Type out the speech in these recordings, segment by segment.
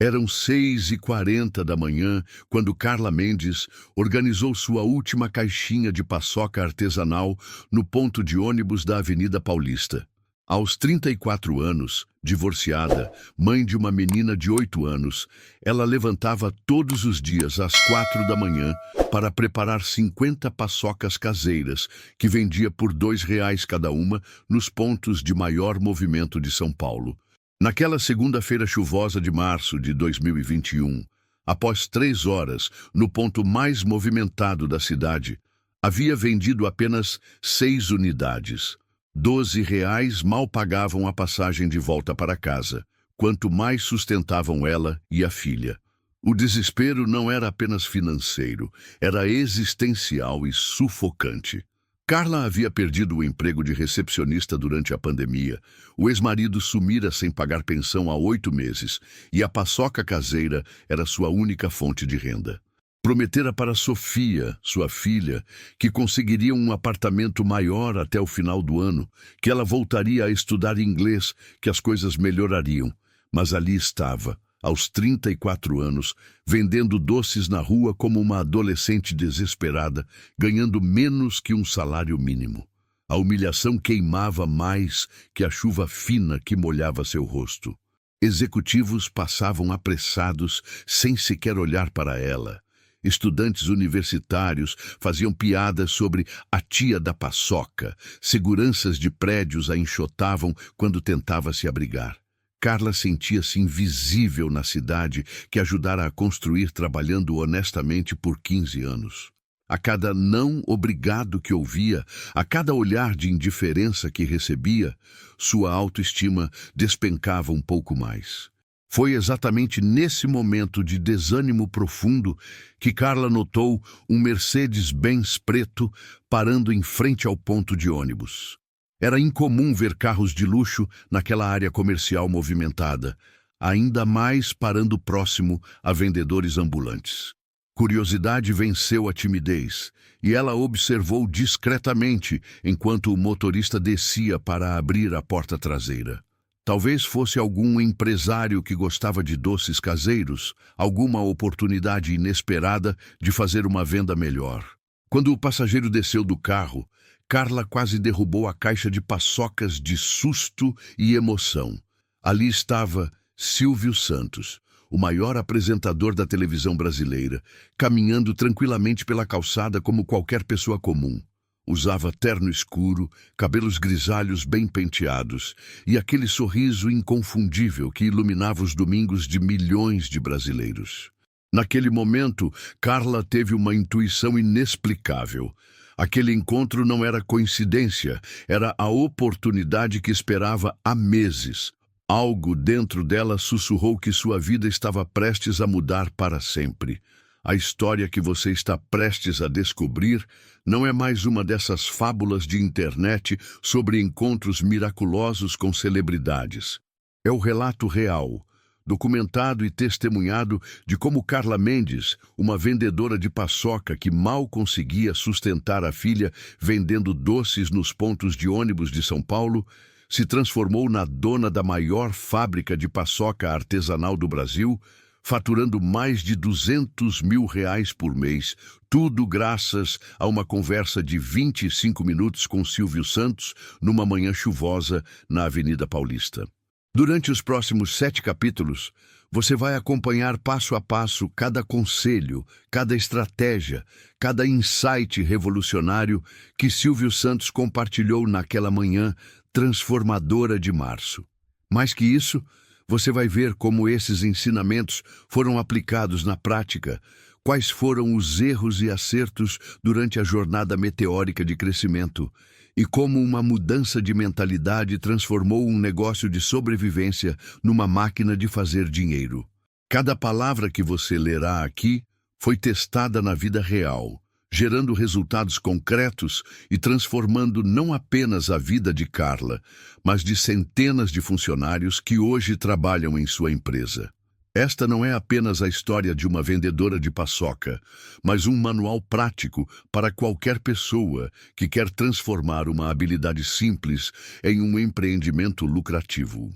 Eram 6h40 da manhã quando Carla Mendes organizou sua última caixinha de paçoca artesanal no ponto de ônibus da Avenida Paulista. Aos 34 anos, divorciada, mãe de uma menina de 8 anos, ela levantava todos os dias às 4 da manhã para preparar 50 paçocas caseiras, que vendia por R$ 2 cada uma nos pontos de maior movimento de São Paulo. Naquela segunda-feira chuvosa de março de 2021, após 3 horas, no ponto mais movimentado da cidade, havia vendido apenas 6 unidades. R$ 12 mal pagavam a passagem de volta para casa, quanto mais sustentavam ela e a filha. O desespero não era apenas financeiro, era existencial e sufocante. Carla havia perdido o emprego de recepcionista durante a pandemia, o ex-marido sumira sem pagar pensão há 8 meses e a paçoca caseira era sua única fonte de renda. Prometera para Sofia, sua filha, que conseguiria um apartamento maior até o final do ano, que ela voltaria a estudar inglês, que as coisas melhorariam. Mas ali estava, aos 34 anos, vendendo doces na rua como uma adolescente desesperada, ganhando menos que um salário mínimo. A humilhação queimava mais que a chuva fina que molhava seu rosto. Executivos passavam apressados, sem sequer olhar para ela. Estudantes universitários faziam piadas sobre a tia da paçoca. Seguranças de prédios a enxotavam quando tentava se abrigar. Carla sentia-se invisível na cidade que ajudara a construir trabalhando honestamente por 15 anos. A cada não obrigado que ouvia, a cada olhar de indiferença que recebia, sua autoestima despencava um pouco mais. Foi exatamente nesse momento de desânimo profundo que Carla notou um Mercedes-Benz preto parando em frente ao ponto de ônibus. Era incomum ver carros de luxo naquela área comercial movimentada, ainda mais parando próximo a vendedores ambulantes. Curiosidade venceu a timidez, e ela observou discretamente enquanto o motorista descia para abrir a porta traseira. Talvez fosse algum empresário que gostava de doces caseiros, alguma oportunidade inesperada de fazer uma venda melhor. Quando o passageiro desceu do carro, Carla quase derrubou a caixa de paçocas de susto e emoção. Ali estava Silvio Santos, o maior apresentador da televisão brasileira, caminhando tranquilamente pela calçada como qualquer pessoa comum. Usava terno escuro, cabelos grisalhos bem penteados e aquele sorriso inconfundível que iluminava os domingos de milhões de brasileiros. Naquele momento, Carla teve uma intuição inexplicável. Aquele encontro não era coincidência, era a oportunidade que esperava há meses. Algo dentro dela sussurrou que sua vida estava prestes a mudar para sempre. A história que você está prestes a descobrir não é mais uma dessas fábulas de internet sobre encontros miraculosos com celebridades. É o relato real, documentado e testemunhado de como Carla Mendes, uma vendedora de paçoca que mal conseguia sustentar a filha vendendo doces nos pontos de ônibus de São Paulo, se transformou na dona da maior fábrica de paçoca artesanal do Brasil, faturando mais de R$ 200 mil por mês, tudo graças a uma conversa de 25 minutos com Silvio Santos numa manhã chuvosa na Avenida Paulista. Durante os próximos 7 capítulos, você vai acompanhar passo a passo cada conselho, cada estratégia, cada insight revolucionário que Silvio Santos compartilhou naquela manhã transformadora de março. Mais que isso, você vai ver como esses ensinamentos foram aplicados na prática, quais foram os erros e acertos durante a jornada meteórica de crescimento e como uma mudança de mentalidade transformou um negócio de sobrevivência numa máquina de fazer dinheiro. Cada palavra que você lerá aqui foi testada na vida real, gerando resultados concretos e transformando não apenas a vida de Carla, mas de centenas de funcionários que hoje trabalham em sua empresa. Esta não é apenas a história de uma vendedora de paçoca, mas um manual prático para qualquer pessoa que quer transformar uma habilidade simples em um empreendimento lucrativo.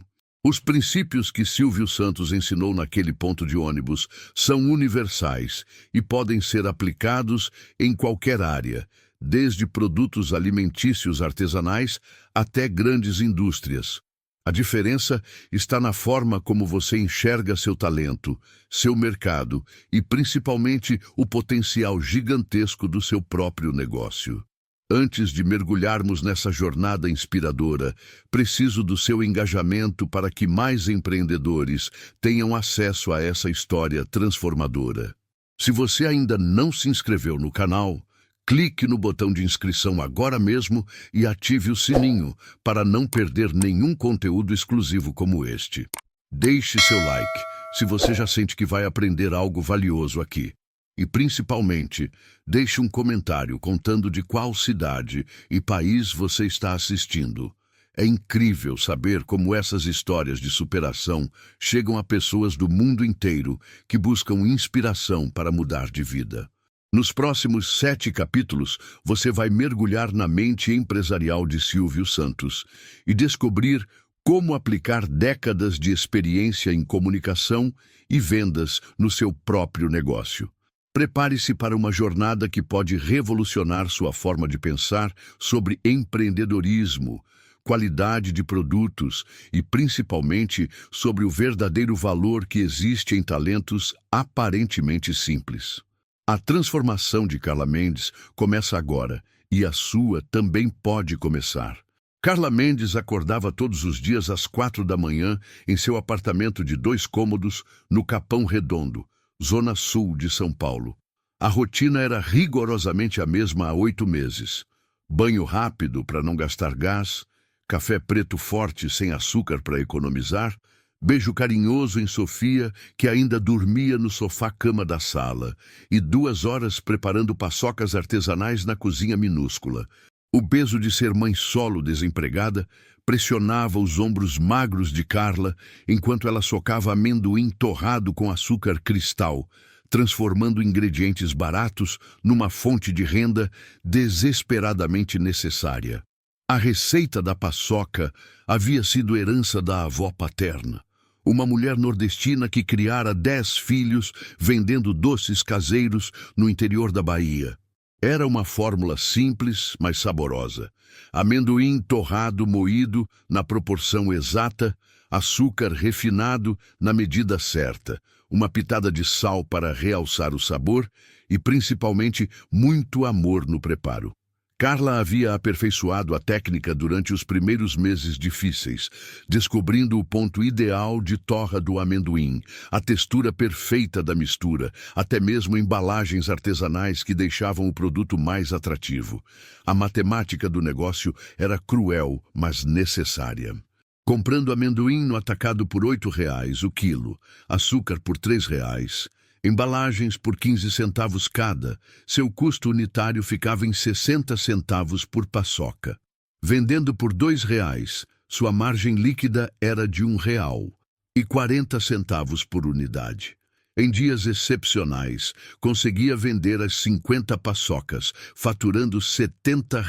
Os princípios que Silvio Santos ensinou naquele ponto de ônibus são universais e podem ser aplicados em qualquer área, desde produtos alimentícios artesanais até grandes indústrias. A diferença está na forma como você enxerga seu talento, seu mercado e, principalmente, o potencial gigantesco do seu próprio negócio. Antes de mergulharmos nessa jornada inspiradora, preciso do seu engajamento para que mais empreendedores tenham acesso a essa história transformadora. Se você ainda não se inscreveu no canal, clique no botão de inscrição agora mesmo e ative o sininho para não perder nenhum conteúdo exclusivo como este. Deixe seu like se você já sente que vai aprender algo valioso aqui. E, principalmente, deixe um comentário contando de qual cidade e país você está assistindo. É incrível saber como essas histórias de superação chegam a pessoas do mundo inteiro que buscam inspiração para mudar de vida. Nos próximos 7 capítulos, você vai mergulhar na mente empresarial de Silvio Santos e descobrir como aplicar décadas de experiência em comunicação e vendas no seu próprio negócio. Prepare-se para uma jornada que pode revolucionar sua forma de pensar sobre empreendedorismo, qualidade de produtos e, principalmente, sobre o verdadeiro valor que existe em talentos aparentemente simples. A transformação de Carla Mendes começa agora e a sua também pode começar. Carla Mendes acordava todos os dias às 4 da manhã em seu apartamento de 2 cômodos no Capão Redondo, zona sul de São Paulo. A rotina era rigorosamente a mesma há 8 meses. Banho rápido para não gastar gás, café preto forte sem açúcar para economizar, beijo carinhoso em Sofia, que ainda dormia no sofá-cama da sala, e 2 horas preparando paçocas artesanais na cozinha minúscula. O peso de ser mãe solo desempregada pressionava os ombros magros de Carla enquanto ela socava amendoim torrado com açúcar cristal, transformando ingredientes baratos numa fonte de renda desesperadamente necessária. A receita da paçoca havia sido herança da avó paterna, uma mulher nordestina que criara 10 filhos vendendo doces caseiros no interior da Bahia. Era uma fórmula simples, mas saborosa. Amendoim torrado moído na proporção exata, açúcar refinado na medida certa, uma pitada de sal para realçar o sabor e, principalmente, muito amor no preparo. Carla havia aperfeiçoado a técnica durante os primeiros meses difíceis, descobrindo o ponto ideal de torra do amendoim, a textura perfeita da mistura, até mesmo embalagens artesanais que deixavam o produto mais atrativo. A matemática do negócio era cruel, mas necessária. Comprando amendoim no atacado por R$ 8 o quilo, açúcar por R$ 3, embalagens por 15 centavos cada, seu custo unitário ficava em 60 centavos por paçoca. Vendendo por R$ 2, sua margem líquida era de R$ 1,40 por unidade. Em dias excepcionais, conseguia vender as 50 paçocas, faturando R$ 70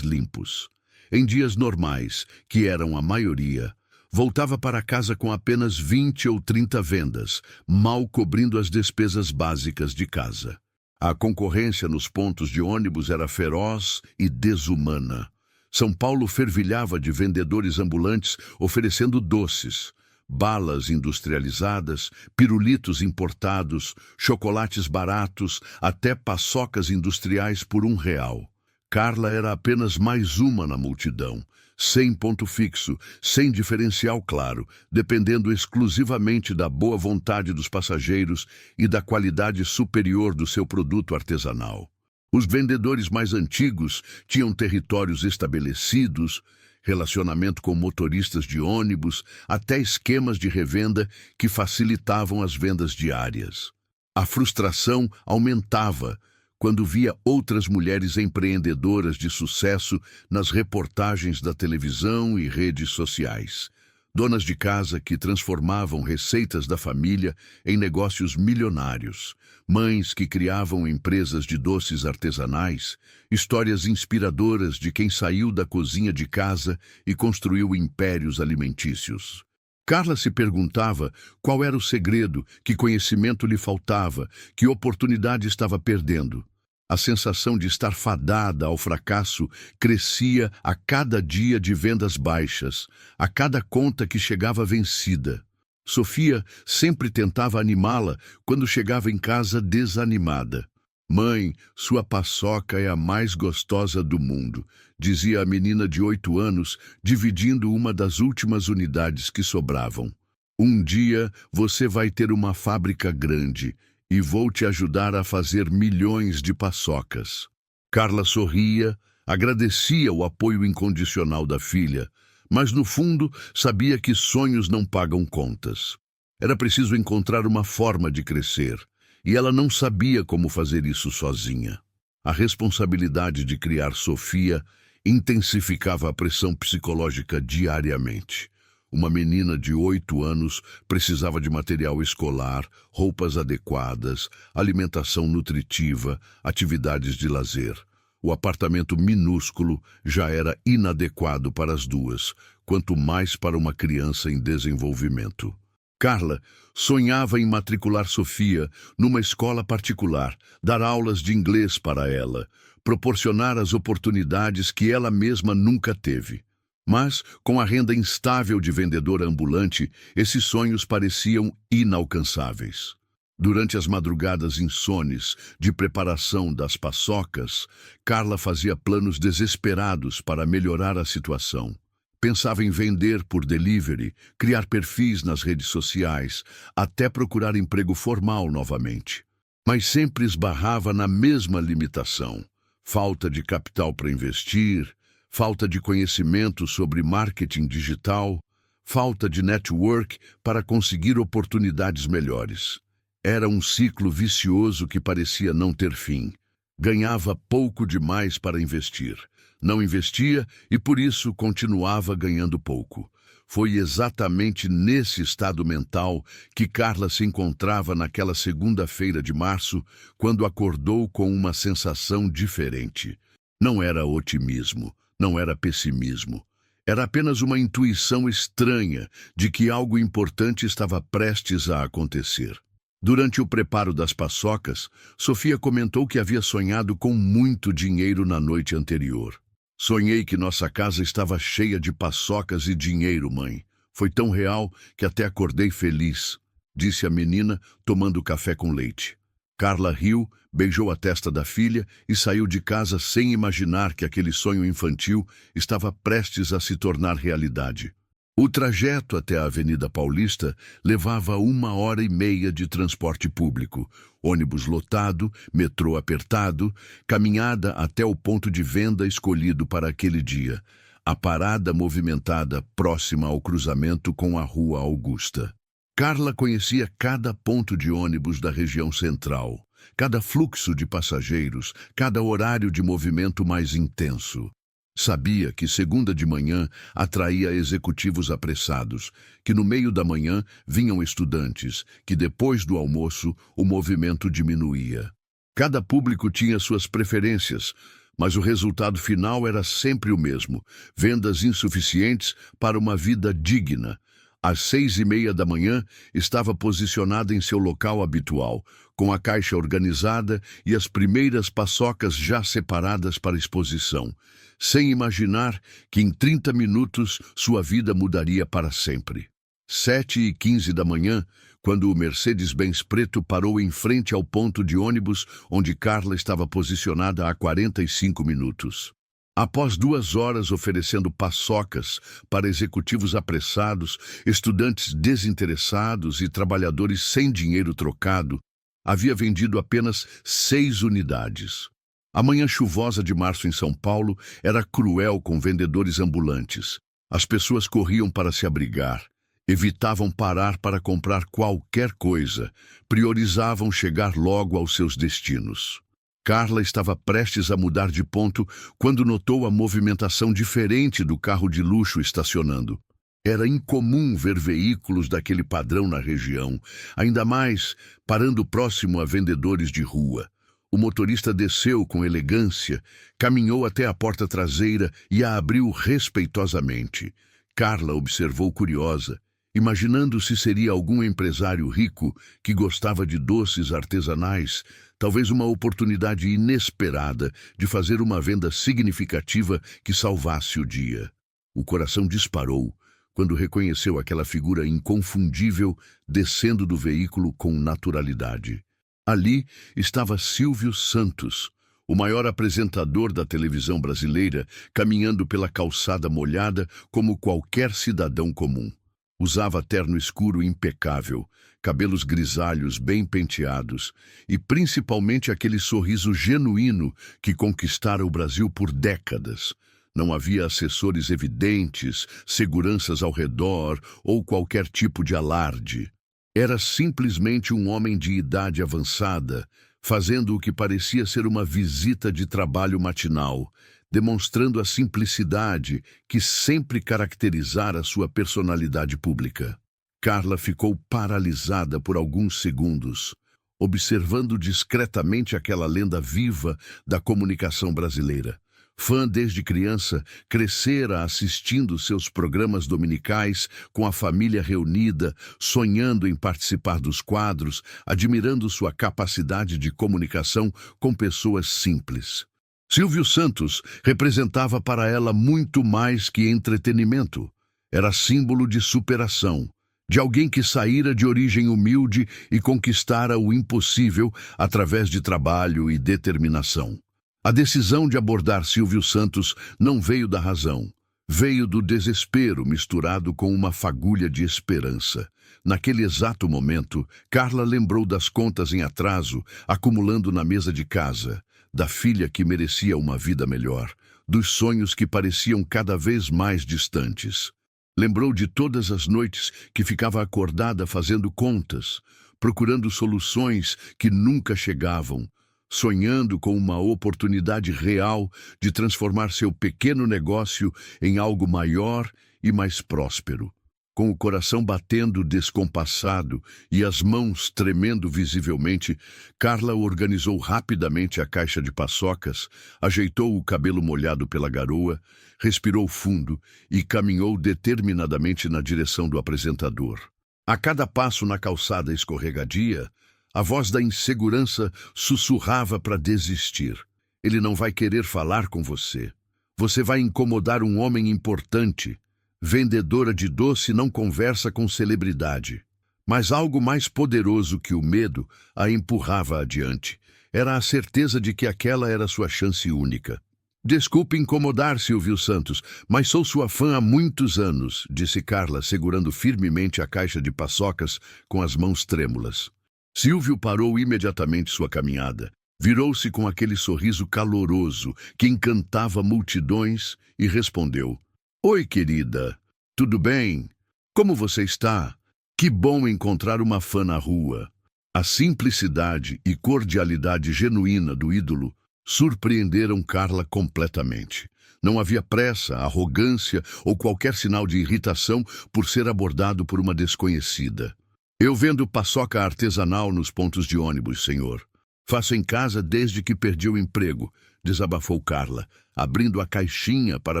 limpos. Em dias normais, que eram a maioria, voltava para casa com apenas 20 ou 30 vendas, mal cobrindo as despesas básicas de casa. A concorrência nos pontos de ônibus era feroz e desumana. São Paulo fervilhava de vendedores ambulantes oferecendo doces, balas industrializadas, pirulitos importados, chocolates baratos, até paçocas industriais por R$ 1. Carla era apenas mais uma na multidão, sem ponto fixo, sem diferencial claro, dependendo exclusivamente da boa vontade dos passageiros e da qualidade superior do seu produto artesanal. Os vendedores mais antigos tinham territórios estabelecidos, relacionamento com motoristas de ônibus, até esquemas de revenda que facilitavam as vendas diárias. A frustração aumentava quando via outras mulheres empreendedoras de sucesso nas reportagens da televisão e redes sociais. Donas de casa que transformavam receitas da família em negócios milionários, mães que criavam empresas de doces artesanais, histórias inspiradoras de quem saiu da cozinha de casa e construiu impérios alimentícios. Carla se perguntava qual era o segredo, que conhecimento lhe faltava, que oportunidade estava perdendo. A sensação de estar fadada ao fracasso crescia a cada dia de vendas baixas, a cada conta que chegava vencida. Sofia sempre tentava animá-la quando chegava em casa desanimada. Mãe, sua paçoca é a mais gostosa do mundo, dizia a menina de 8 anos, dividindo uma das últimas unidades que sobravam. Um dia você vai ter uma fábrica grande e vou te ajudar a fazer milhões de paçocas. Carla sorria, agradecia o apoio incondicional da filha, mas no fundo sabia que sonhos não pagam contas. Era preciso encontrar uma forma de crescer, e ela não sabia como fazer isso sozinha. A responsabilidade de criar Sofia intensificava a pressão psicológica diariamente. Uma menina de 8 anos precisava de material escolar, roupas adequadas, alimentação nutritiva, atividades de lazer. O apartamento minúsculo já era inadequado para as duas, quanto mais para uma criança em desenvolvimento. Carla sonhava em matricular Sofia numa escola particular, dar aulas de inglês para ela, proporcionar as oportunidades que ela mesma nunca teve. Mas, com a renda instável de vendedora ambulante, esses sonhos pareciam inalcançáveis. Durante as madrugadas insones de preparação das paçocas, Carla fazia planos desesperados para melhorar a situação. Pensava em vender por delivery, criar perfis nas redes sociais, até procurar emprego formal novamente. Mas sempre esbarrava na mesma limitação: falta de capital para investir, falta de conhecimento sobre marketing digital, falta de network para conseguir oportunidades melhores. Era um ciclo vicioso que parecia não ter fim. Ganhava pouco demais para investir. Não investia e, por isso, continuava ganhando pouco. Foi exatamente nesse estado mental que Carla se encontrava naquela segunda-feira de março, quando acordou com uma sensação diferente. Não era otimismo, não era pessimismo. Era apenas uma intuição estranha de que algo importante estava prestes a acontecer. Durante o preparo das paçocas, Sofia comentou que havia sonhado com muito dinheiro na noite anterior. Sonhei que nossa casa estava cheia de paçocas e dinheiro, mãe. Foi tão real que até acordei feliz, disse a menina, tomando café com leite. Carla riu, beijou a testa da filha e saiu de casa sem imaginar que aquele sonho infantil estava prestes a se tornar realidade. O trajeto até a Avenida Paulista levava 1h30 de transporte público, ônibus lotado, metrô apertado, caminhada até o ponto de venda escolhido para aquele dia, a parada movimentada próxima ao cruzamento com a Rua Augusta. Carla conhecia cada ponto de ônibus da região central, cada fluxo de passageiros, cada horário de movimento mais intenso. Sabia que segunda de manhã atraía executivos apressados, que no meio da manhã vinham estudantes, que depois do almoço o movimento diminuía. Cada público tinha suas preferências, mas o resultado final era sempre o mesmo: vendas insuficientes para uma vida digna. Às 6h30 da manhã, estava posicionada em seu local habitual, com a caixa organizada e as primeiras paçocas já separadas para exposição, sem imaginar que em 30 minutos sua vida mudaria para sempre. 7h15 da manhã, quando o Mercedes-Benz preto parou em frente ao ponto de ônibus onde Carla estava posicionada há 45 minutos. Após 2 horas oferecendo paçocas para executivos apressados, estudantes desinteressados e trabalhadores sem dinheiro trocado, havia vendido apenas 6 unidades. A manhã chuvosa de março em São Paulo era cruel com vendedores ambulantes. As pessoas corriam para se abrigar, evitavam parar para comprar qualquer coisa, priorizavam chegar logo aos seus destinos. Carla estava prestes a mudar de ponto quando notou a movimentação diferente do carro de luxo estacionando. Era incomum ver veículos daquele padrão na região, ainda mais parando próximo a vendedores de rua. O motorista desceu com elegância, caminhou até a porta traseira e a abriu respeitosamente. Carla observou curiosa. imaginando se seria algum empresário rico que gostava de doces artesanais, talvez uma oportunidade inesperada de fazer uma venda significativa que salvasse o dia. O coração disparou quando reconheceu aquela figura inconfundível descendo do veículo com naturalidade. Ali estava Silvio Santos, o maior apresentador da televisão brasileira, caminhando pela calçada molhada como qualquer cidadão comum. Usava terno escuro impecável, cabelos grisalhos bem penteados e principalmente aquele sorriso genuíno que conquistara o Brasil por décadas. Não havia assessores evidentes, seguranças ao redor ou qualquer tipo de alarde. Era simplesmente um homem de idade avançada, fazendo o que parecia ser uma visita de trabalho matinal, demonstrando a simplicidade que sempre caracterizara sua personalidade pública. Carla ficou paralisada por alguns segundos, observando discretamente aquela lenda viva da comunicação brasileira. Fã desde criança, crescera assistindo seus programas dominicais com a família reunida, sonhando em participar dos quadros, admirando sua capacidade de comunicação com pessoas simples. Silvio Santos representava para ela muito mais que entretenimento. Era símbolo de superação, de alguém que saíra de origem humilde e conquistara o impossível através de trabalho e determinação. A decisão de abordar Silvio Santos não veio da razão. Veio do desespero misturado com uma fagulha de esperança. Naquele exato momento, Carla lembrou das contas em atraso, acumulando na mesa de casa, da filha que merecia uma vida melhor, dos sonhos que pareciam cada vez mais distantes. Lembrou de todas as noites que ficava acordada fazendo contas, procurando soluções que nunca chegavam, sonhando com uma oportunidade real de transformar seu pequeno negócio em algo maior e mais próspero. Com o coração batendo descompassado e as mãos tremendo visivelmente, Carla organizou rapidamente a caixa de paçocas, ajeitou o cabelo molhado pela garoa, respirou fundo e caminhou determinadamente na direção do apresentador. A cada passo na calçada escorregadia, a voz da insegurança sussurrava para desistir. Ele não vai querer falar com você. Você vai incomodar um homem importante. Vendedora de doce não conversa com celebridade. Mas algo mais poderoso que o medo a empurrava adiante. Era a certeza de que aquela era sua chance única. Desculpe incomodar, Silvio Santos, mas sou sua fã há muitos anos, disse Carla, segurando firmemente a caixa de paçocas com as mãos trêmulas. Silvio parou imediatamente sua caminhada. Virou-se com aquele sorriso caloroso que encantava multidões e respondeu: Oi, querida. Tudo bem? Como você está? Que bom encontrar uma fã na rua. A simplicidade e cordialidade genuína do ídolo surpreenderam Carla completamente. Não havia pressa, arrogância ou qualquer sinal de irritação por ser abordado por uma desconhecida. Eu vendo paçoca artesanal nos pontos de ônibus, senhor. Faço em casa desde que perdi o emprego, desabafou Carla, abrindo a caixinha para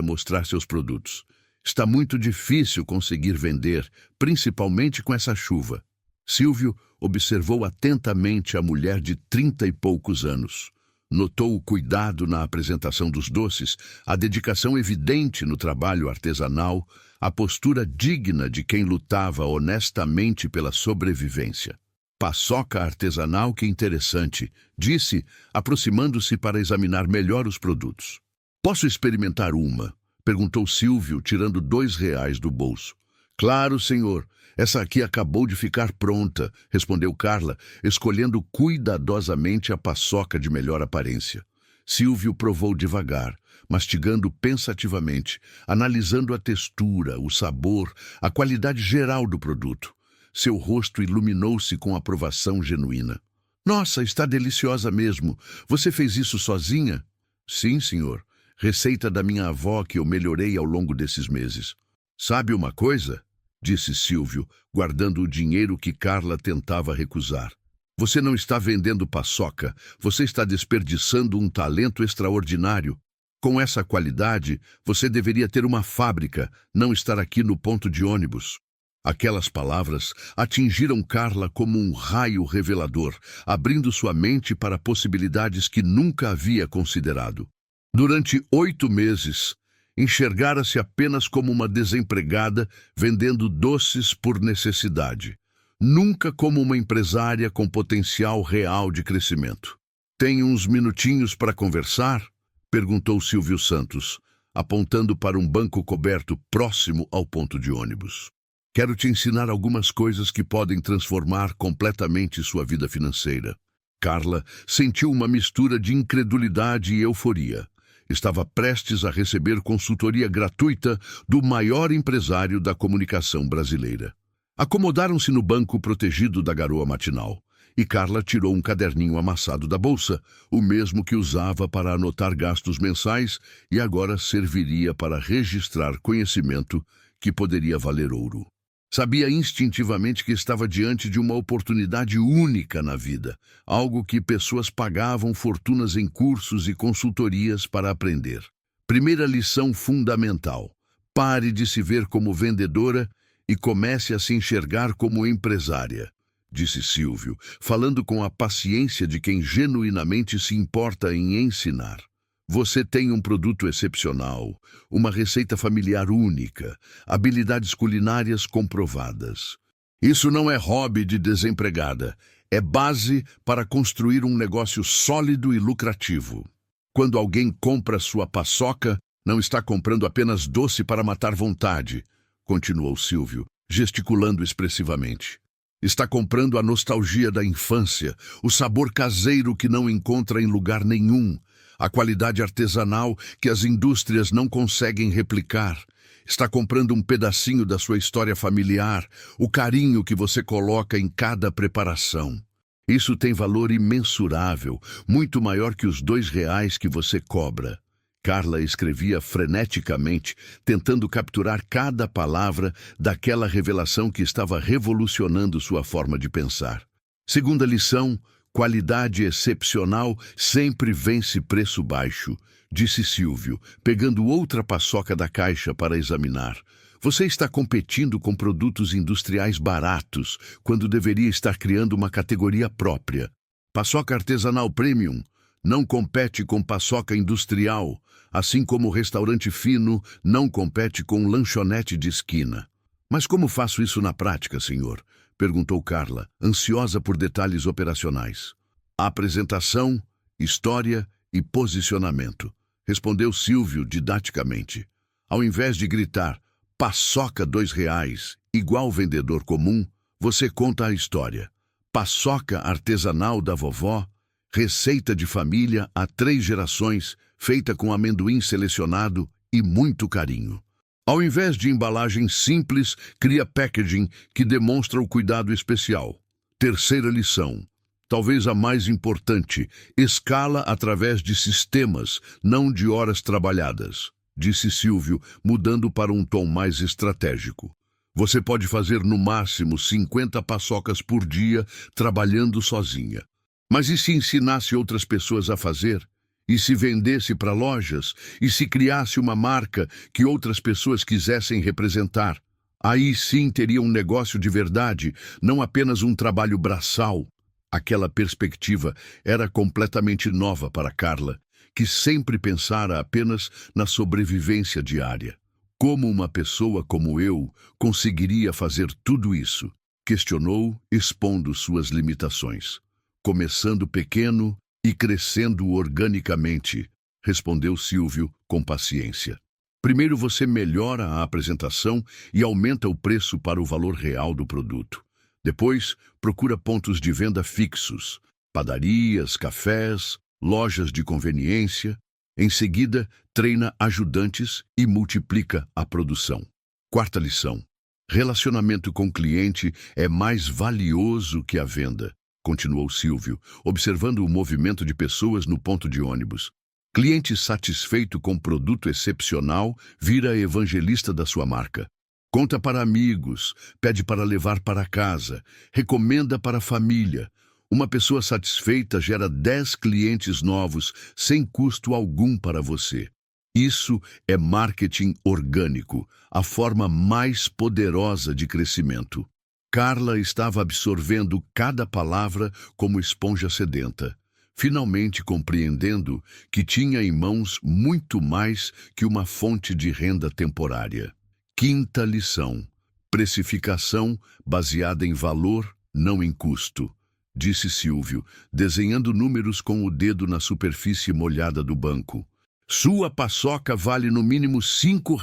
mostrar seus produtos. Está muito difícil conseguir vender, principalmente com essa chuva. Silvio observou atentamente a mulher de 30 e poucos anos. Notou o cuidado na apresentação dos doces, a dedicação evidente no trabalho artesanal, a postura digna de quem lutava honestamente pela sobrevivência. Paçoca artesanal, que interessante, disse, aproximando-se para examinar melhor os produtos. Posso experimentar uma? Perguntou Silvio, tirando R$ 2 do bolso. Claro, senhor. Essa aqui acabou de ficar pronta, respondeu Carla, escolhendo cuidadosamente a paçoca de melhor aparência. Silvio provou devagar, mastigando pensativamente, analisando a textura, o sabor, a qualidade geral do produto. Seu rosto iluminou-se com aprovação genuína. Nossa, está deliciosa mesmo. Você fez isso sozinha? Sim, senhor. Receita da minha avó que eu melhorei ao longo desses meses. Sabe uma coisa? Disse Silvio, guardando o dinheiro que Carla tentava recusar. Você não está vendendo paçoca, você está desperdiçando um talento extraordinário. Com essa qualidade, você deveria ter uma fábrica, não estar aqui no ponto de ônibus. Aquelas palavras atingiram Carla como um raio revelador, abrindo sua mente para possibilidades que nunca havia considerado. Durante 8 meses, enxergara-se apenas como uma desempregada vendendo doces por necessidade, nunca como uma empresária com potencial real de crescimento. "Tem uns minutinhos para conversar?" perguntou Silvio Santos, apontando para um banco coberto próximo ao ponto de ônibus. "Quero te ensinar algumas coisas que podem transformar completamente sua vida financeira." Carla sentiu uma mistura de incredulidade e euforia. Estava prestes a receber consultoria gratuita do maior empresário da comunicação brasileira. Acomodaram-se no banco protegido da garoa matinal, e Carla tirou um caderninho amassado da bolsa, o mesmo que usava para anotar gastos mensais e agora serviria para registrar conhecimento que poderia valer ouro. Sabia instintivamente que estava diante de uma oportunidade única na vida, algo que pessoas pagavam fortunas em cursos e consultorias para aprender. Primeira lição fundamental: pare de se ver como vendedora e comece a se enxergar como empresária, disse Silvio, falando com a paciência de quem genuinamente se importa em ensinar. Você tem um produto excepcional, uma receita familiar única, habilidades culinárias comprovadas. Isso não é hobby de desempregada, é base para construir um negócio sólido e lucrativo. Quando alguém compra sua paçoca, não está comprando apenas doce para matar vontade, continuou Silvio, gesticulando expressivamente. Está comprando a nostalgia da infância, o sabor caseiro que não encontra em lugar nenhum, a qualidade artesanal que as indústrias não conseguem replicar. Está comprando um pedacinho da sua história familiar, o carinho que você coloca em cada preparação. Isso tem valor imensurável, muito maior que os R$ 2 que você cobra. Carla escrevia freneticamente, tentando capturar cada palavra daquela revelação que estava revolucionando sua forma de pensar. Segunda lição: qualidade excepcional sempre vence preço baixo, disse Silvio, pegando outra paçoca da caixa para examinar. Você está competindo com produtos industriais baratos, quando deveria estar criando uma categoria própria. Paçoca artesanal premium não compete com paçoca industrial, assim como o restaurante fino não compete com lanchonete de esquina. Mas como faço isso na prática, senhor? Perguntou Carla, ansiosa por detalhes operacionais. Apresentação, história e posicionamento, respondeu Silvio didaticamente. Ao invés de gritar, paçoca R$ 2, igual vendedor comum, você conta a história. Paçoca artesanal da vovó, receita de família há 3 gerações, feita com amendoim selecionado e muito carinho. Ao invés de embalagem simples, cria packaging que demonstra o cuidado especial. Terceira lição, talvez a mais importante: escala através de sistemas, não de horas trabalhadas, disse Silvio, mudando para um tom mais estratégico. Você pode fazer no máximo 50 paçocas por dia trabalhando sozinha. Mas e se ensinasse outras pessoas a fazer? E se vendesse para lojas? E se criasse uma marca que outras pessoas quisessem representar? Aí sim teria um negócio de verdade, não apenas um trabalho braçal. Aquela perspectiva era completamente nova para Carla, que sempre pensara apenas na sobrevivência diária. Como uma pessoa como eu conseguiria fazer tudo isso? Questionou, expondo suas limitações. Começando pequeno e crescendo organicamente, respondeu Silvio com paciência. Primeiro você melhora a apresentação e aumenta o preço para o valor real do produto. Depois, procura pontos de venda fixos, padarias, cafés, lojas de conveniência. Em seguida, treina ajudantes e multiplica a produção. Quarta lição: relacionamento com o cliente é mais valioso que a venda, continuou Silvio, observando o movimento de pessoas no ponto de ônibus. Cliente satisfeito com produto excepcional vira evangelista da sua marca. Conta para amigos, pede para levar para casa, recomenda para a família. Uma pessoa satisfeita gera 10 clientes novos sem custo algum para você. Isso é marketing orgânico, a forma mais poderosa de crescimento. Carla estava absorvendo cada palavra como esponja sedenta, finalmente compreendendo que tinha em mãos muito mais que uma fonte de renda temporária. Quinta lição: precificação baseada em valor, não em custo, disse Silvio, desenhando números com o dedo na superfície molhada do banco. Sua paçoca vale no mínimo R$ 5,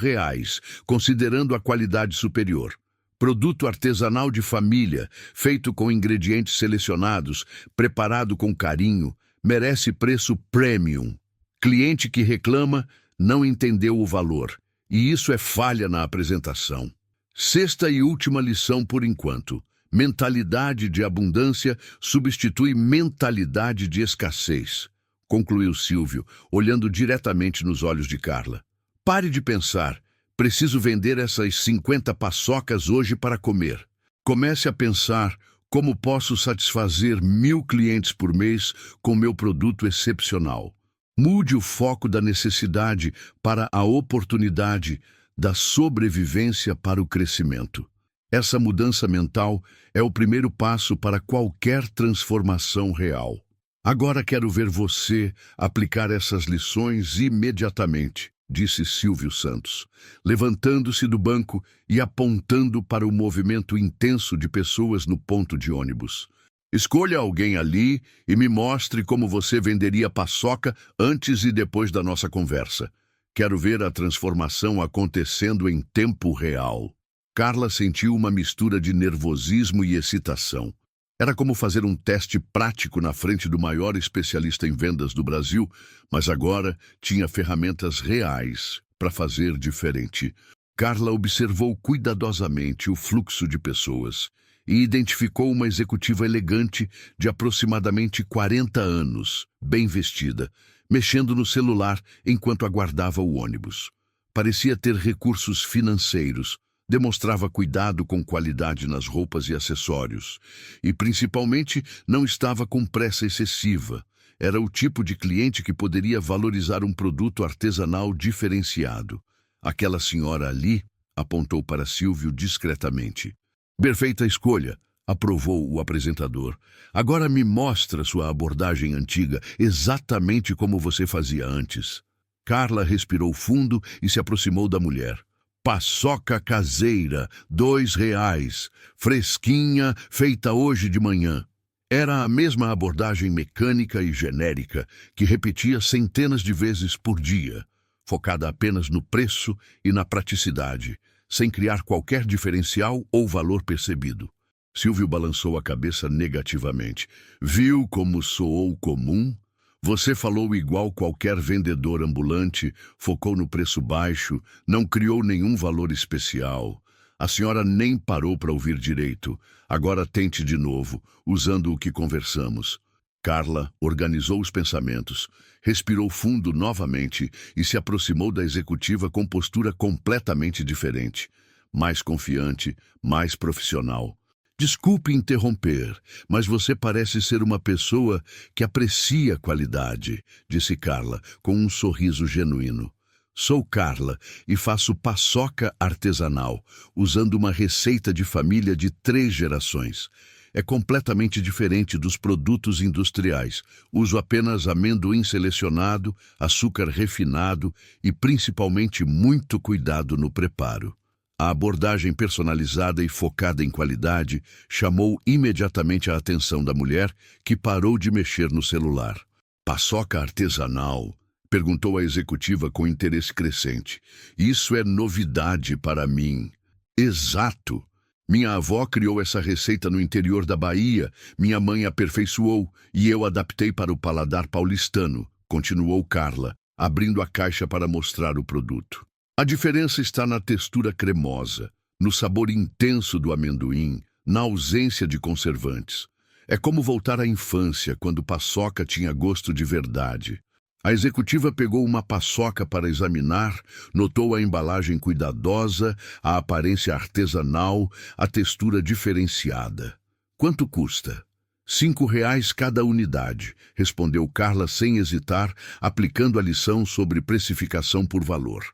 considerando a qualidade superior. Produto artesanal de família, feito com ingredientes selecionados, preparado com carinho, merece preço premium. Cliente que reclama não entendeu o valor, e isso é falha na apresentação. Sexta e última lição por enquanto: mentalidade de abundância substitui mentalidade de escassez, concluiu Silvio, olhando diretamente nos olhos de Carla. Pare de pensar: preciso vender essas 50 paçocas hoje para comer. Comece a pensar: como posso satisfazer 1.000 clientes por mês com meu produto excepcional? Mude o foco da necessidade para a oportunidade, da sobrevivência para o crescimento. Essa mudança mental é o primeiro passo para qualquer transformação real. Agora quero ver você aplicar essas lições imediatamente, disse Silvio Santos, levantando-se do banco e apontando para o movimento intenso de pessoas no ponto de ônibus. Escolha alguém ali e me mostre como você venderia paçoca antes e depois da nossa conversa. Quero ver a transformação acontecendo em tempo real. Carla sentiu uma mistura de nervosismo e excitação. Era como fazer um teste prático na frente do maior especialista em vendas do Brasil, mas agora tinha ferramentas reais para fazer diferente. Carla observou cuidadosamente o fluxo de pessoas e identificou uma executiva elegante de aproximadamente 40 anos, bem vestida, mexendo no celular enquanto aguardava o ônibus. Parecia ter recursos financeiros, demonstrava cuidado com qualidade nas roupas e acessórios, e principalmente não estava com pressa excessiva. Era o tipo de cliente que poderia valorizar um produto artesanal diferenciado. Aquela senhora ali apontou para Silvio discretamente. Perfeita escolha, aprovou o apresentador. Agora me mostra sua abordagem antiga, exatamente como você fazia antes. Carla respirou fundo e se aproximou da mulher. Paçoca caseira, R$ 2, fresquinha, feita hoje de manhã. Era a mesma abordagem mecânica e genérica que repetia centenas de vezes por dia, focada apenas no preço e na praticidade, sem criar qualquer diferencial ou valor percebido. Silvio balançou a cabeça negativamente. Viu como soou comum? Você falou igual qualquer vendedor ambulante, focou no preço baixo, não criou nenhum valor especial. A senhora nem parou para ouvir direito. Agora tente de novo, usando o que conversamos. Carla organizou os pensamentos, respirou fundo novamente e se aproximou da executiva com postura completamente diferente. Mais confiante, mais profissional. Desculpe interromper, mas você parece ser uma pessoa que aprecia qualidade, disse Carla, com um sorriso genuíno. Sou Carla e faço paçoca artesanal, usando uma receita de família de 3 gerações. É completamente diferente dos produtos industriais. Uso apenas amendoim selecionado, açúcar refinado e principalmente muito cuidado no preparo. A abordagem personalizada e focada em qualidade chamou imediatamente a atenção da mulher, que parou de mexer no celular. Paçoca artesanal? Perguntou a executiva com interesse crescente. Isso é novidade para mim. Exato. Minha avó criou essa receita no interior da Bahia, minha mãe aperfeiçoou e eu adaptei para o paladar paulistano, continuou Carla, abrindo a caixa para mostrar o produto. A diferença está na textura cremosa, no sabor intenso do amendoim, na ausência de conservantes. É como voltar à infância, quando paçoca tinha gosto de verdade. A executiva pegou uma paçoca para examinar, notou a embalagem cuidadosa, a aparência artesanal, a textura diferenciada. Quanto custa? R$ 5 cada unidade, respondeu Carla sem hesitar, aplicando a lição sobre precificação por valor.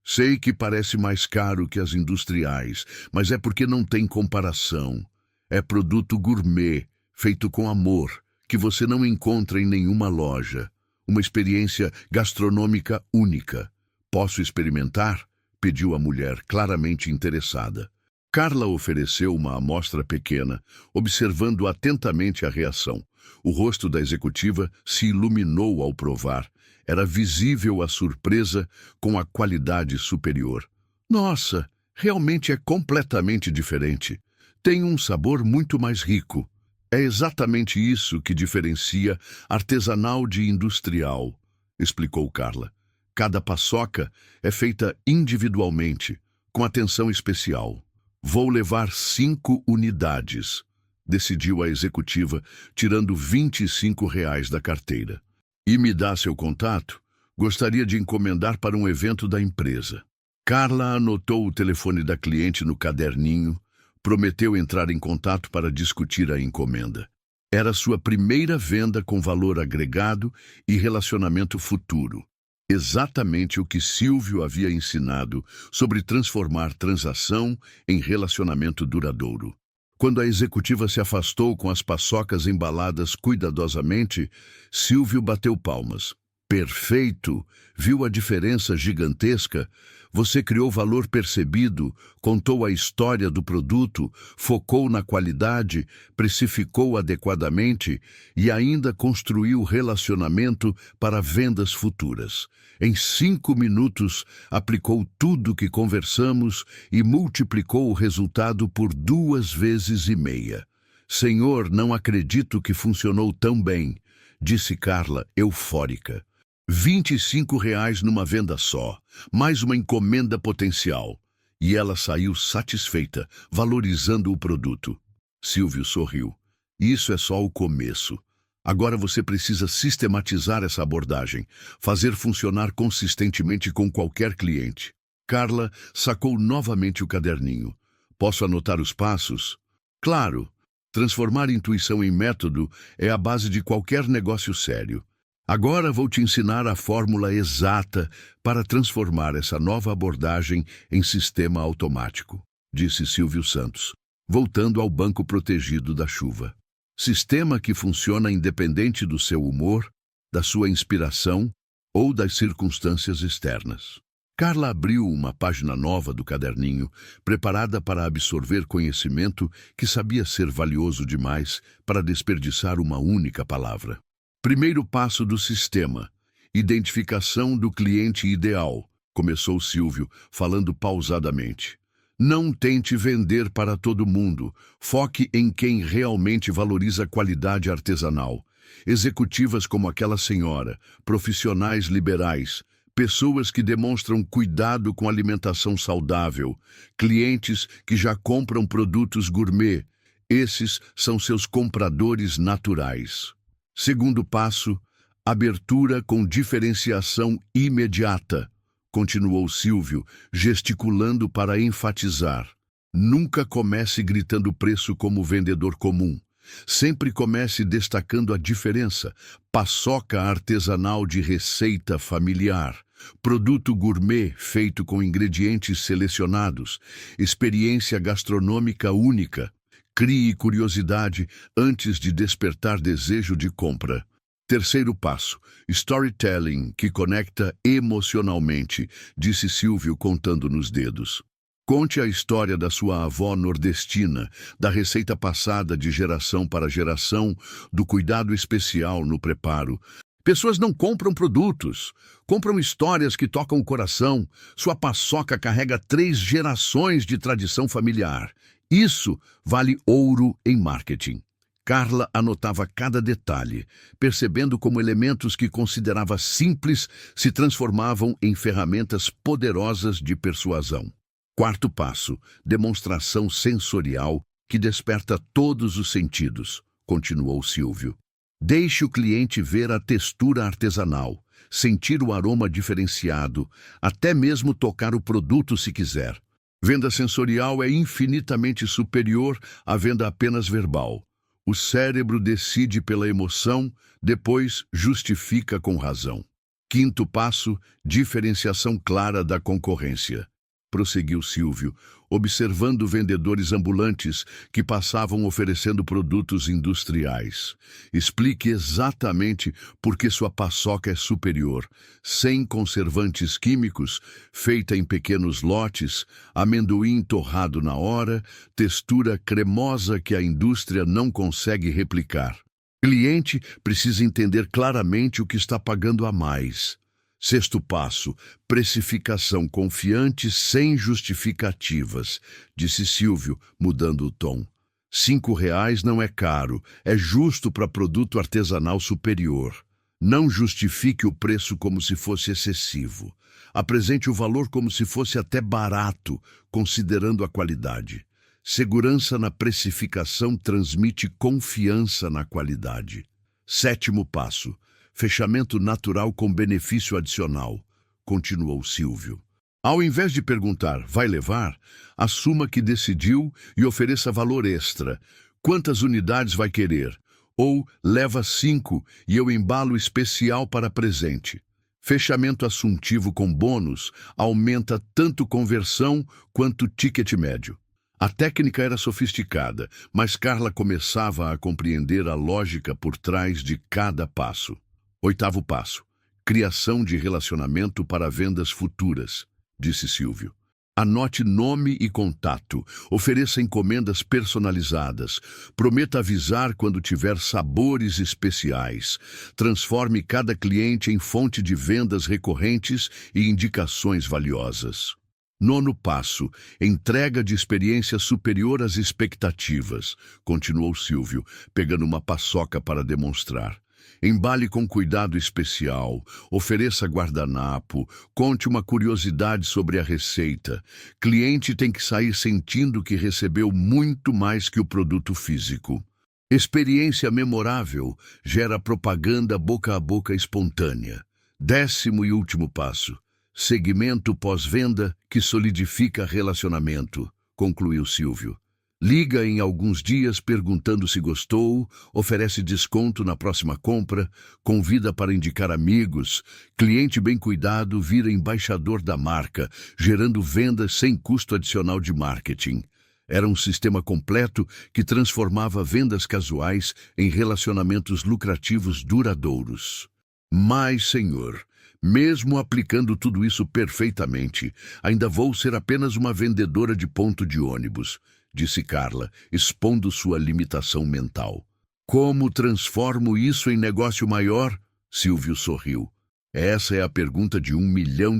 Sei que parece mais caro que as industriais, mas é porque não tem comparação. É produto gourmet, feito com amor, que você não encontra em nenhuma loja. Uma experiência gastronômica única. Posso experimentar? Pediu a mulher, claramente interessada. Carla ofereceu uma amostra pequena, observando atentamente a reação. O rosto da executiva se iluminou ao provar. Era visível a surpresa com a qualidade superior. Nossa, realmente é completamente diferente. Tem um sabor muito mais rico. É exatamente isso que diferencia artesanal de industrial, explicou Carla. Cada paçoca é feita individualmente, com atenção especial. Vou levar 5 unidades, decidiu a executiva, tirando R$ 25 da carteira. E me dá seu contato? Gostaria de encomendar para um evento da empresa. Carla anotou o telefone da cliente no caderninho, prometeu entrar em contato para discutir a encomenda. Era sua primeira venda com valor agregado e relacionamento futuro. Exatamente o que Silvio havia ensinado sobre transformar transação em relacionamento duradouro. Quando a executiva se afastou com as paçocas embaladas cuidadosamente, Silvio bateu palmas. Perfeito! Viu a diferença gigantesca? Você criou valor percebido, contou a história do produto, focou na qualidade, precificou adequadamente e ainda construiu relacionamento para vendas futuras. Em 5 minutos, aplicou tudo que conversamos e multiplicou o resultado por 2,5 vezes. Senhor, não acredito que funcionou tão bem, disse Carla, eufórica. R$ 25 numa venda só, mais uma encomenda potencial. E ela saiu satisfeita, valorizando o produto. Silvio sorriu. Isso é só o começo. Agora você precisa sistematizar essa abordagem, fazer funcionar consistentemente com qualquer cliente. Carla sacou novamente o caderninho. Posso anotar os passos? Claro. Transformar intuição em método é a base de qualquer negócio sério. Agora vou te ensinar a fórmula exata para transformar essa nova abordagem em sistema automático, disse Silvio Santos, voltando ao banco protegido da chuva. Sistema que funciona independente do seu humor, da sua inspiração ou das circunstâncias externas. Carla abriu uma página nova do caderninho, preparada para absorver conhecimento que sabia ser valioso demais para desperdiçar uma única palavra. Primeiro passo do sistema: identificação do cliente ideal, começou Silvio, falando pausadamente. Não tente vender para todo mundo. Foque em quem realmente valoriza a qualidade artesanal. Executivas como aquela senhora, profissionais liberais, pessoas que demonstram cuidado com alimentação saudável, clientes que já compram produtos gourmet. Esses são seus compradores naturais. Segundo passo, abertura com diferenciação imediata, continuou Silvio, gesticulando para enfatizar. Nunca comece gritando preço como vendedor comum. Sempre comece destacando a diferença. Paçoca artesanal de receita familiar. Produto gourmet feito com ingredientes selecionados. Experiência gastronômica única. Crie curiosidade antes de despertar desejo de compra. Terceiro passo, storytelling que conecta emocionalmente, disse Silvio contando nos dedos. Conte a história da sua avó nordestina, da receita passada de geração para geração, do cuidado especial no preparo. Pessoas não compram produtos, compram histórias que tocam o coração. Sua paçoca carrega 3 gerações de tradição familiar. Isso vale ouro em marketing. Carla anotava cada detalhe, percebendo como elementos que considerava simples se transformavam em ferramentas poderosas de persuasão. Quarto passo, demonstração sensorial que desperta todos os sentidos, continuou Silvio. Deixe o cliente ver a textura artesanal, sentir o aroma diferenciado, até mesmo tocar o produto se quiser. Venda sensorial é infinitamente superior à venda apenas verbal. O cérebro decide pela emoção, depois justifica com razão. Quinto passo, diferenciação clara da concorrência. Prosseguiu Silvio, observando vendedores ambulantes que passavam oferecendo produtos industriais. Explique exatamente por que sua paçoca é superior, sem conservantes químicos, feita em pequenos lotes, amendoim torrado na hora, textura cremosa que a indústria não consegue replicar. O cliente precisa entender claramente o que está pagando a mais. Sexto passo, precificação confiante sem justificativas, disse Silvio, mudando o tom. R$ 5 não é caro, é justo para produto artesanal superior. Não justifique o preço como se fosse excessivo. Apresente o valor como se fosse até barato, considerando a qualidade. Segurança na precificação transmite confiança na qualidade. Sétimo passo, fechamento natural com benefício adicional, continuou Silvio. Ao invés de perguntar, vai levar? Assuma que decidiu e ofereça valor extra. Quantas unidades vai querer? Ou leva 5 e eu embalo especial para presente. Fechamento assuntivo com bônus aumenta tanto conversão quanto ticket médio. A técnica era sofisticada, mas Carla começava a compreender a lógica por trás de cada passo. Oitavo passo, criação de relacionamento para vendas futuras, disse Silvio. Anote nome e contato, ofereça encomendas personalizadas, prometa avisar quando tiver sabores especiais, transforme cada cliente em fonte de vendas recorrentes e indicações valiosas. Nono passo, entrega de experiência superior às expectativas, continuou Silvio, pegando uma paçoca para demonstrar. Embale com cuidado especial, ofereça guardanapo, conte uma curiosidade sobre a receita. Cliente tem que sair sentindo que recebeu muito mais que o produto físico. Experiência memorável gera propaganda boca a boca espontânea. Décimo e último passo, segmento pós-venda que solidifica relacionamento, concluiu Silvio. Liga em alguns dias perguntando se gostou, oferece desconto na próxima compra, convida para indicar amigos. Cliente bem cuidado vira embaixador da marca, gerando vendas sem custo adicional de marketing. Era um sistema completo que transformava vendas casuais em relacionamentos lucrativos duradouros. Mas, senhor, mesmo aplicando tudo isso perfeitamente, ainda vou ser apenas uma vendedora de ponto de ônibus, disse Carla, expondo sua limitação mental. Como transformo isso em negócio maior? Silvio sorriu. Essa é a pergunta de R$ 1 milhão.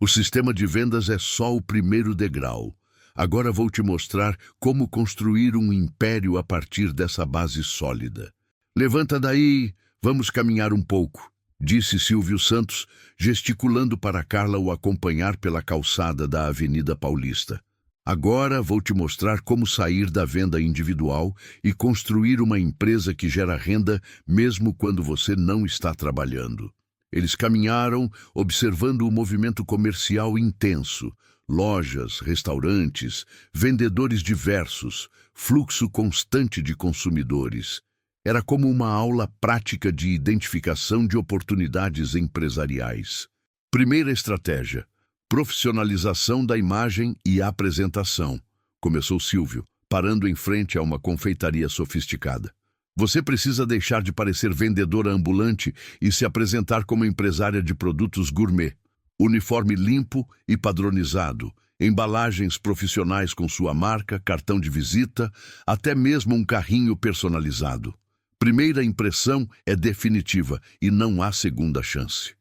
O sistema de vendas é só o primeiro degrau. Agora vou te mostrar como construir um império a partir dessa base sólida. Levanta daí, vamos caminhar um pouco, disse Silvio Santos, gesticulando para Carla o acompanhar pela calçada da Avenida Paulista. Agora vou te mostrar como sair da venda individual e construir uma empresa que gera renda mesmo quando você não está trabalhando. Eles caminharam, observando o movimento comercial intenso. Lojas, restaurantes, vendedores diversos, fluxo constante de consumidores. Era como uma aula prática de identificação de oportunidades empresariais. Primeira estratégia. Profissionalização da imagem e apresentação, começou Silvio, parando em frente a uma confeitaria sofisticada. Você precisa deixar de parecer vendedora ambulante e se apresentar como empresária de produtos gourmet. Uniforme limpo e padronizado, embalagens profissionais com sua marca, cartão de visita, até mesmo um carrinho personalizado. Primeira impressão é definitiva e não há segunda chance.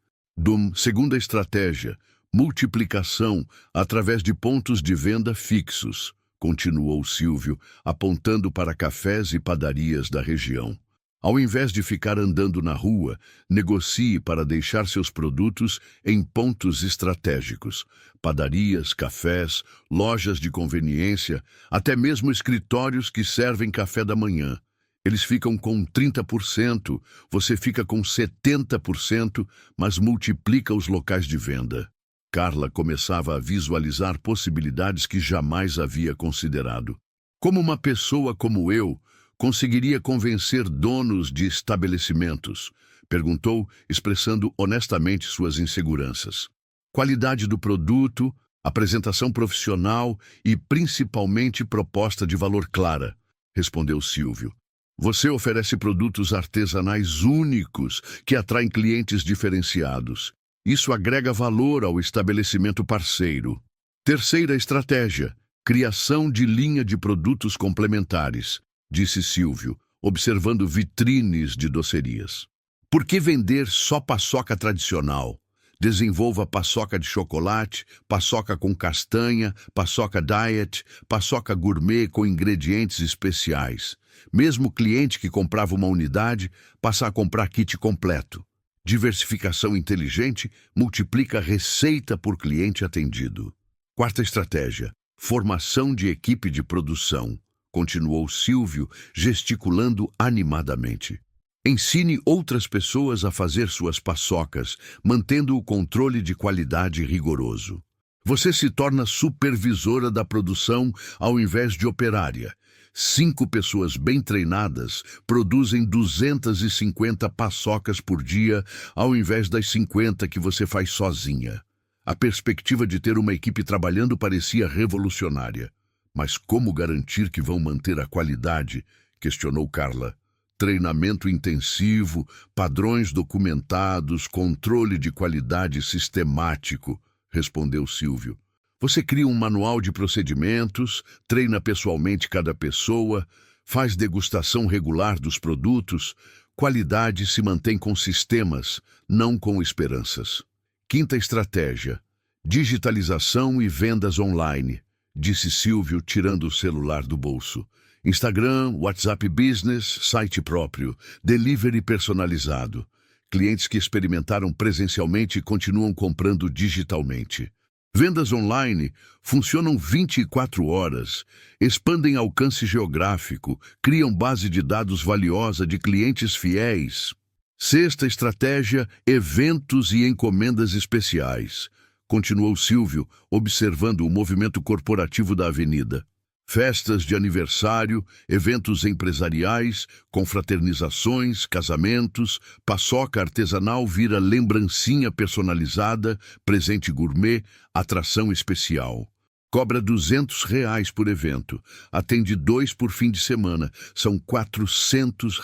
Segunda estratégia. Multiplicação através de pontos de venda fixos, continuou Silvio, apontando para cafés e padarias da região. Ao invés de ficar andando na rua, negocie para deixar seus produtos em pontos estratégicos. Padarias, cafés, lojas de conveniência, até mesmo escritórios que servem café da manhã. Eles ficam com 30%, você fica com 70%, mas multiplica os locais de venda. Carla começava a visualizar possibilidades que jamais havia considerado. Como uma pessoa como eu, conseguiria convencer donos de estabelecimentos? Perguntou, expressando honestamente suas inseguranças. Qualidade do produto, apresentação profissional e, principalmente, proposta de valor clara, respondeu Silvio. Você oferece produtos artesanais únicos que atraem clientes diferenciados. Isso agrega valor ao estabelecimento parceiro. Terceira estratégia: criação de linha de produtos complementares, disse Silvio, observando vitrines de docerias. Por que vender só paçoca tradicional? Desenvolva paçoca de chocolate, paçoca com castanha, paçoca diet, paçoca gourmet com ingredientes especiais. Mesmo o cliente que comprava uma unidade passa a comprar kit completo. Diversificação inteligente multiplica a receita por cliente atendido. Quarta estratégia: formação de equipe de produção, continuou Silvio, gesticulando animadamente. Ensine outras pessoas a fazer suas paçocas, mantendo o controle de qualidade rigoroso. Você se torna supervisora da produção ao invés de operária. 5 pessoas bem treinadas produzem 250 paçocas por dia, ao invés das 50 que você faz sozinha. A perspectiva de ter uma equipe trabalhando parecia revolucionária. Mas como garantir que vão manter a qualidade? Questionou Carla. Treinamento intensivo, padrões documentados, controle de qualidade sistemático, respondeu Silvio. Você cria um manual de procedimentos, treina pessoalmente cada pessoa, faz degustação regular dos produtos. Qualidade se mantém com sistemas, não com esperanças. Quinta estratégia: digitalização e vendas online, disse Silvio, tirando o celular do bolso. Instagram, WhatsApp Business, site próprio, delivery personalizado. Clientes que experimentaram presencialmente continuam comprando digitalmente. Vendas online funcionam 24 horas, expandem alcance geográfico, criam base de dados valiosa de clientes fiéis. Sexta estratégia: eventos e encomendas especiais, continuou Silvio, observando o movimento corporativo da avenida. Festas de aniversário, eventos empresariais, confraternizações, casamentos, paçoca artesanal vira lembrancinha personalizada, presente gourmet, atração especial. Cobra R$ 200 por evento, atende 2 por fim de semana, são R$ 400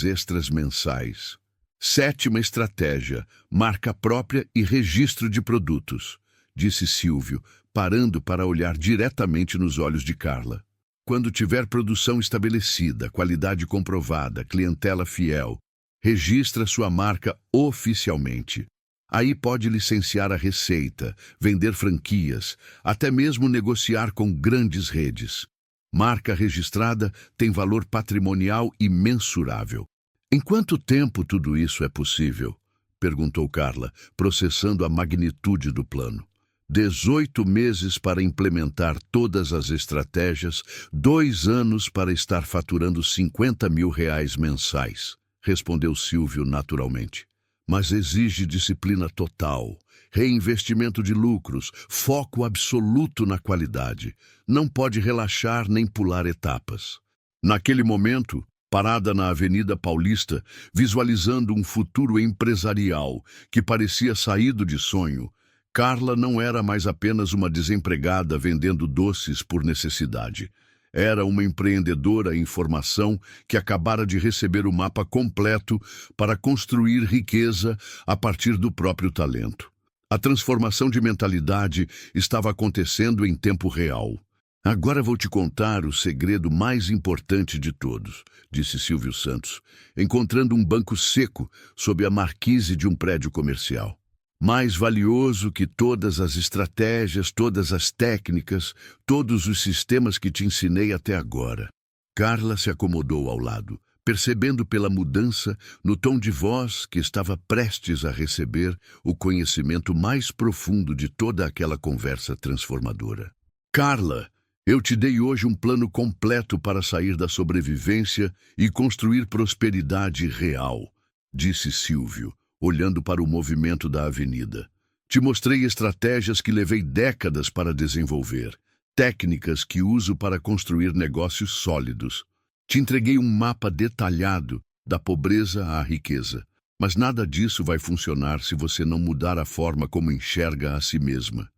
extras mensais. Sétima estratégia: marca própria e registro de produtos, disse Silvio, parando para olhar diretamente nos olhos de Carla. Quando tiver produção estabelecida, qualidade comprovada, clientela fiel, registra sua marca oficialmente. Aí pode licenciar a receita, vender franquias, até mesmo negociar com grandes redes. Marca registrada tem valor patrimonial imensurável. Em quanto tempo tudo isso é possível? Perguntou Carla, processando a magnitude do plano. 18 meses para implementar todas as estratégias, 2 anos para estar faturando R$ 50 mil mensais, respondeu Silvio naturalmente. Mas exige disciplina total, reinvestimento de lucros, foco absoluto na qualidade. Não pode relaxar nem pular etapas. Naquele momento, parada na Avenida Paulista, visualizando um futuro empresarial que parecia saído de sonho, Carla não era mais apenas uma desempregada vendendo doces por necessidade. Era uma empreendedora em formação que acabara de receber o mapa completo para construir riqueza a partir do próprio talento. A transformação de mentalidade estava acontecendo em tempo real. Agora vou te contar o segredo mais importante de todos, disse Silvio Santos, encontrando um banco seco sob a marquise de um prédio comercial. Mais valioso que todas as estratégias, todas as técnicas, todos os sistemas que te ensinei até agora. Carla se acomodou ao lado, percebendo pela mudança no tom de voz que estava prestes a receber o conhecimento mais profundo de toda aquela conversa transformadora. Carla, eu te dei hoje um plano completo para sair da sobrevivência e construir prosperidade real, disse Silvio, olhando para o movimento da avenida. Te mostrei estratégias que levei décadas para desenvolver, técnicas que uso para construir negócios sólidos. Te entreguei um mapa detalhado da pobreza à riqueza. Mas nada disso vai funcionar se você não mudar a forma como enxerga a si mesma.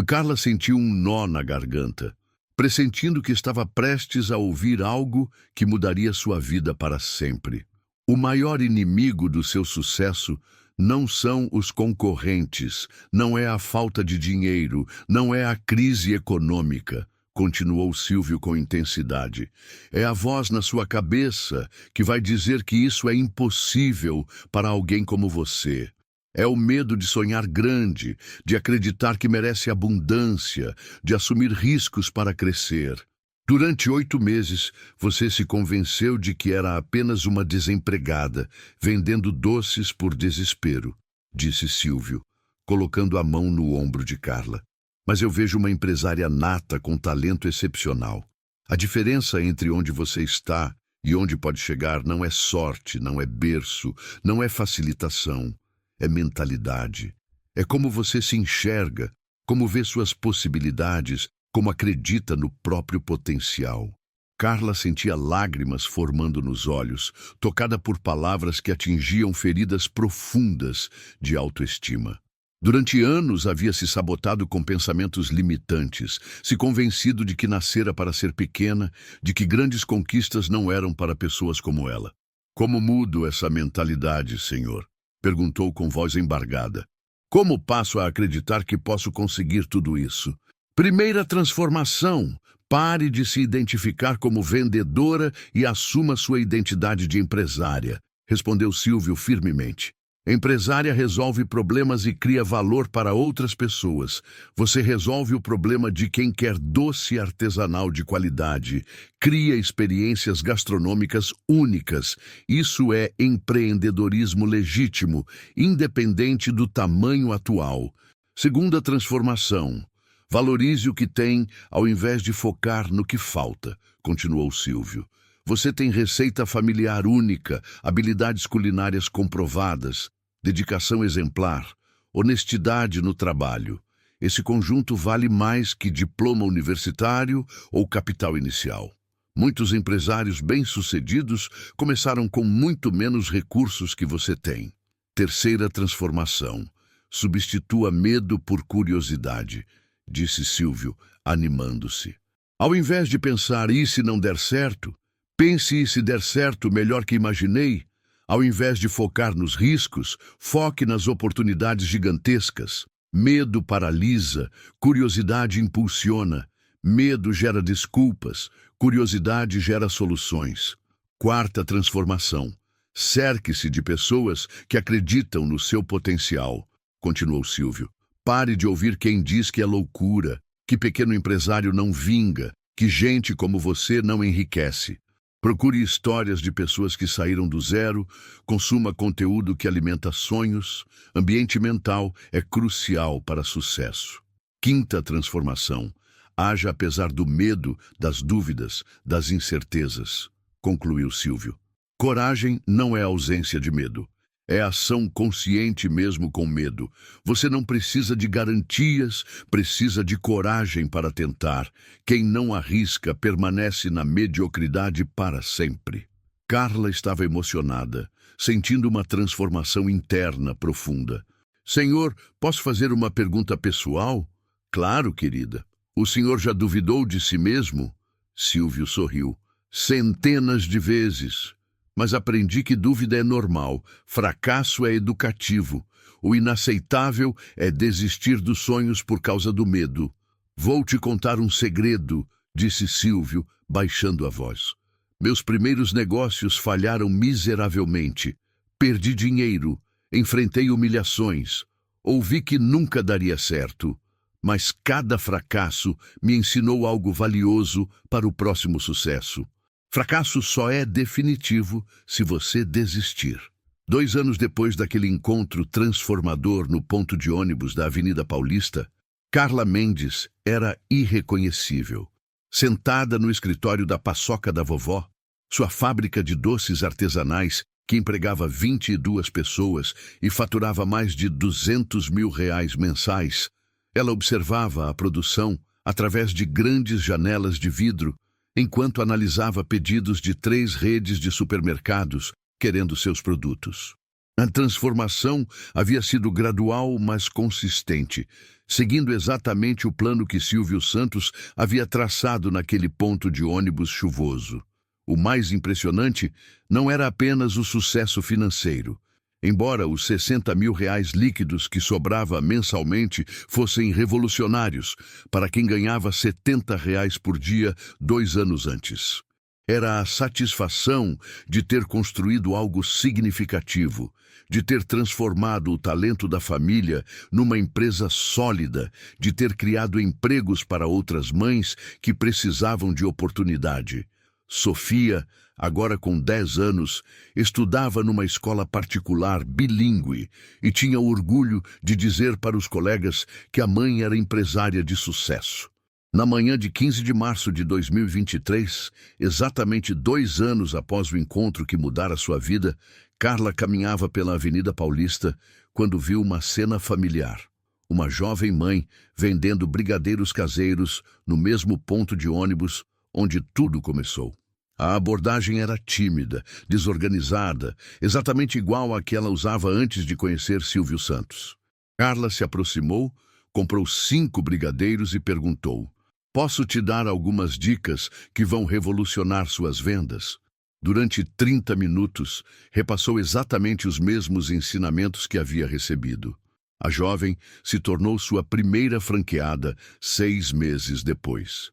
Carla sentiu um nó na garganta, pressentindo que estava prestes a ouvir algo que mudaria sua vida para sempre. O maior inimigo do seu sucesso não são os concorrentes, não é a falta de dinheiro, não é a crise econômica, continuou Silvio com intensidade. É a voz na sua cabeça que vai dizer que isso é impossível para alguém como você. É o medo de sonhar grande, de acreditar que merece abundância, de assumir riscos para crescer. Durante 8 meses, você se convenceu de que era apenas uma desempregada, vendendo doces por desespero, disse Silvio, colocando a mão no ombro de Carla. Mas eu vejo uma empresária nata com talento excepcional. A diferença entre onde você está e onde pode chegar não é sorte, não é berço, não é facilitação, é mentalidade. É como você se enxerga, como vê suas possibilidades, como acredita no próprio potencial. Carla sentia lágrimas formando nos olhos, tocada por palavras que atingiam feridas profundas de autoestima. Durante anos havia se sabotado com pensamentos limitantes, se convencido de que nascera para ser pequena, de que grandes conquistas não eram para pessoas como ela. Como mudo essa mentalidade, Senhor? Perguntou com voz embargada. Como passo a acreditar que posso conseguir tudo isso? Primeira transformação. Pare de se identificar como vendedora e assuma sua identidade de empresária, respondeu Silvio firmemente. Empresária resolve problemas e cria valor para outras pessoas. Você resolve o problema de quem quer doce artesanal de qualidade. Cria experiências gastronômicas únicas. Isso é empreendedorismo legítimo, independente do tamanho atual. Segunda transformação. Valorize o que tem ao invés de focar no que falta, continuou Silvio. Você tem receita familiar única, habilidades culinárias comprovadas, dedicação exemplar, honestidade no trabalho. Esse conjunto vale mais que diploma universitário ou capital inicial. Muitos empresários bem-sucedidos começaram com muito menos recursos que você tem. Terceira transformação. Substitua medo por curiosidade, disse Silvio, animando-se. Ao invés de pensar, e se não der certo? Pense e se der certo melhor que imaginei. Ao invés de focar nos riscos, foque nas oportunidades gigantescas. Medo paralisa, curiosidade impulsiona. Medo gera desculpas, curiosidade gera soluções. Quarta transformação. Cerque-se de pessoas que acreditam no seu potencial, continuou Silvio. Pare de ouvir quem diz que é loucura, que pequeno empresário não vinga, que gente como você não enriquece. Procure histórias de pessoas que saíram do zero, consuma conteúdo que alimenta sonhos. Ambiente mental é crucial para sucesso. Quinta transformação. Haja apesar do medo, das dúvidas, das incertezas, concluiu Silvio. Coragem não é ausência de medo. É ação consciente mesmo com medo. Você não precisa de garantias, precisa de coragem para tentar. Quem não arrisca permanece na mediocridade para sempre. Carla estava emocionada, sentindo uma transformação interna profunda. Senhor, posso fazer uma pergunta pessoal? Claro, querida. O senhor já duvidou de si mesmo? Silvio sorriu. Centenas de vezes. Mas aprendi que dúvida é normal, fracasso é educativo. O inaceitável é desistir dos sonhos por causa do medo. Vou te contar um segredo, disse Silvio, baixando a voz. Meus primeiros negócios falharam miseravelmente. Perdi dinheiro, enfrentei humilhações, ouvi que nunca daria certo. Mas cada fracasso me ensinou algo valioso para o próximo sucesso. Fracasso só é definitivo se você desistir. 2 anos depois daquele encontro transformador no ponto de ônibus da Avenida Paulista, Carla Mendes era irreconhecível. Sentada no escritório da paçoca da vovó, sua fábrica de doces artesanais, que empregava 22 pessoas e faturava mais de R$200 mil mensais, ela observava a produção através de grandes janelas de vidro enquanto analisava pedidos de 3 redes de supermercados querendo seus produtos. A transformação havia sido gradual, mas consistente, seguindo exatamente o plano que Silvio Santos havia traçado naquele ponto de ônibus chuvoso. O mais impressionante não era apenas o sucesso financeiro. Embora os R$ 60.000 líquidos que sobrava mensalmente fossem revolucionários para quem ganhava R$ 70 por dia 2 anos antes. Era a satisfação de ter construído algo significativo, de ter transformado o talento da família numa empresa sólida, de ter criado empregos para outras mães que precisavam de oportunidade. Sofia, agora com 10 anos, estudava numa escola particular bilíngue e tinha orgulho de dizer para os colegas que a mãe era empresária de sucesso. Na manhã de 15 de março de 2023, exatamente 2 anos após o encontro que mudara sua vida, Carla caminhava pela Avenida Paulista quando viu uma cena familiar. Uma jovem mãe vendendo brigadeiros caseiros no mesmo ponto de ônibus onde tudo começou. A abordagem era tímida, desorganizada, exatamente igual à que ela usava antes de conhecer Silvio Santos. Carla se aproximou, comprou 5 brigadeiros e perguntou: "Posso te dar algumas dicas que vão revolucionar suas vendas?" Durante 30 minutos, repassou exatamente os mesmos ensinamentos que havia recebido. A jovem se tornou sua primeira franqueada 6 meses depois.